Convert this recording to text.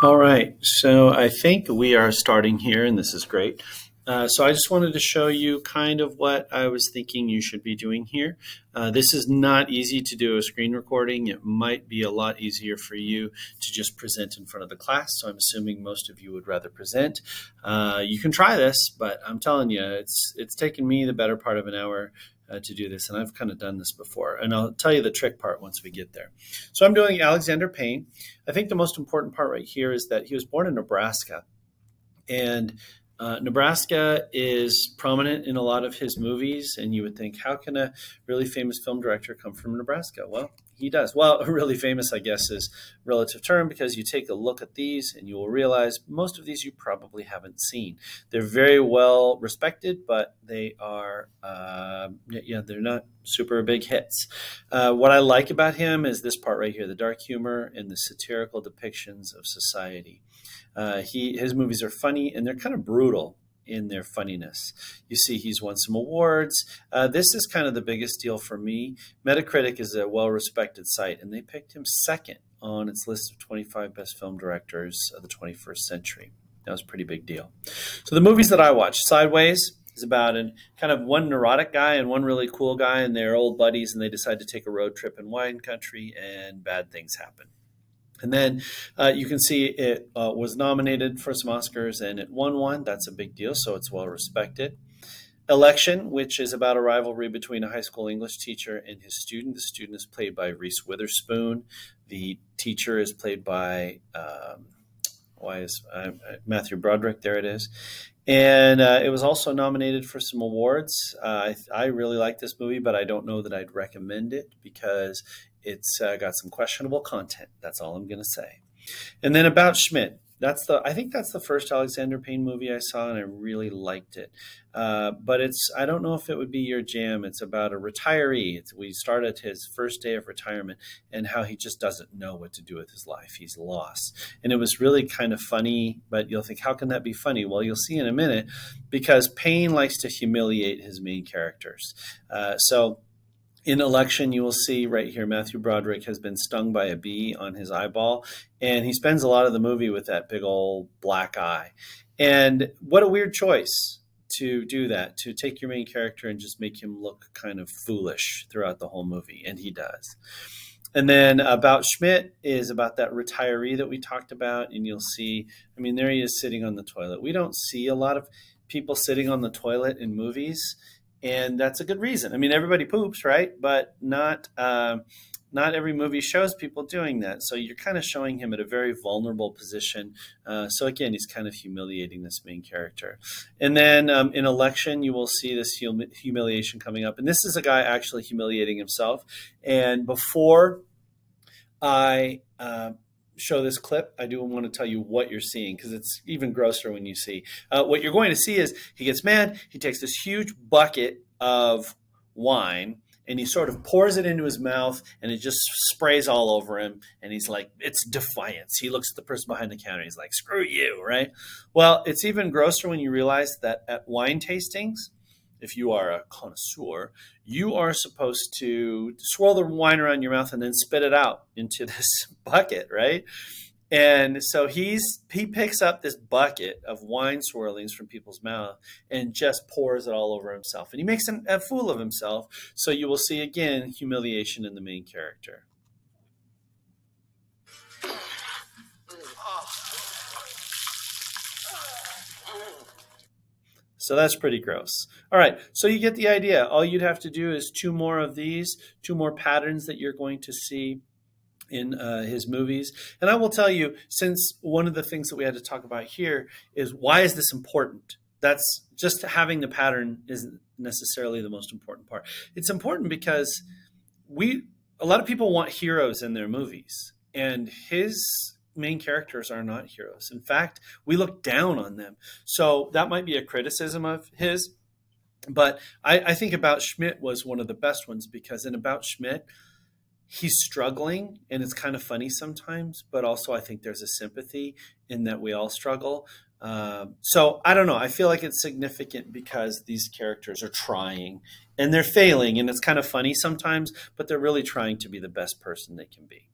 All right, so I think we are starting here, and this is great. So I just wanted to show you kind of what I was thinking you should be doing here. This is not easy to do a screen recording. It might be a lot easier for you to just present in front of the class, so I'm assuming most of you would rather present. You can try this, but I'm telling you, it's taken me the better part of an hour to do this, and I've kind of done this before, and I'll tell you the trick part once we get there. So I'm doing Alexander Payne. I think the most important part right here is that he was born in Nebraska, and Nebraska is prominent in a lot of his movies, and you would think, how can a really famous film director come from Nebraska? Well, he does. Well, really famous, I guess, is a relative term, because you take a look at these and you will realize most of these you probably haven't seen. They're very well respected, but they are, they're not super big hits. What I like about him is this part right here, the dark humor and the satirical depictions of society. His movies are funny, and they're kind of brutal in their funniness. You see, he's won some awards. This is kind of the biggest deal for me. Metacritic is a well-respected site, and they picked him second on its list of 25 best film directors of the 21st century. That was a pretty big deal. So the movies that I watched, Sideways is about kind of one neurotic guy and one really cool guy, and they're old buddies, and they decide to take a road trip in wine country, and bad things happen. And then you can see it was nominated for some Oscars, and it won one. That's a big deal, so it's well respected. Election, which is about a rivalry between a high school English teacher and his student. The student is played by Reese Witherspoon. The teacher is played by Matthew Broderick. There it is. And it was also nominated for some awards. I really like this movie, but I don't know that I'd recommend it because it's got some questionable content. That's all I'm going to say. And then About Schmidt. I think that's the first Alexander Payne movie I saw, and I really liked it. But I don't know if it would be your jam. It's about a retiree. We start at his first day of retirement and how he just doesn't know what to do with his life. He's lost. And it was really kind of funny, but you'll think, how can that be funny? Well, you'll see in a minute, because Payne likes to humiliate his main characters. In Election, you will see right here, Matthew Broderick has been stung by a bee on his eyeball, and he spends a lot of the movie with that big old black eye. And what a weird choice to do that, to take your main character and just make him look kind of foolish throughout the whole movie, and he does. And then About Schmidt is about that retiree that we talked about, and you'll see, I mean, there he is sitting on the toilet. We don't see a lot of people sitting on the toilet in movies, and that's a good reason. I mean, everybody poops, right? But not every movie shows people doing that. So you're kind of showing him at a very vulnerable position. So again, he's kind of humiliating this main character. And then in Election, you will see this humiliation coming up. And this is a guy actually humiliating himself. And before I show this clip, I do want to tell you what you're seeing, because it's even grosser when you see. What you're going to see is he gets mad. He takes this huge bucket of wine, and he sort of pours it into his mouth, and it just sprays all over him. And he's like, it's defiance. He looks at the person behind the counter. He's like, screw you, right? Well, it's even grosser when you realize that at wine tastings, if you are a connoisseur, you are supposed to swirl the wine around your mouth and then spit it out into this bucket, right? And so he picks up this bucket of wine swirlings from people's mouth and just pours it all over himself. And he makes a fool of himself. So you will see, again, humiliation in the main character. So that's pretty gross. All right, so you get the idea. All you'd have to do is two more of these, two more patterns that you're going to see in his movies. And I will tell you, since one of the things that we had to talk about here is, why is this important? That's just having the pattern isn't necessarily the most important part. It's important because a lot of people want heroes in their movies, and his main characters are not heroes. In fact, we look down on them. So that might be a criticism of his. But I think About Schmidt was one of the best ones, because in About Schmidt, he's struggling, and it's kind of funny sometimes, but also I think there's a sympathy in that we all struggle. So I don't know. I feel like it's significant because these characters are trying, and they're failing, and it's kind of funny sometimes, but they're really trying to be the best person they can be.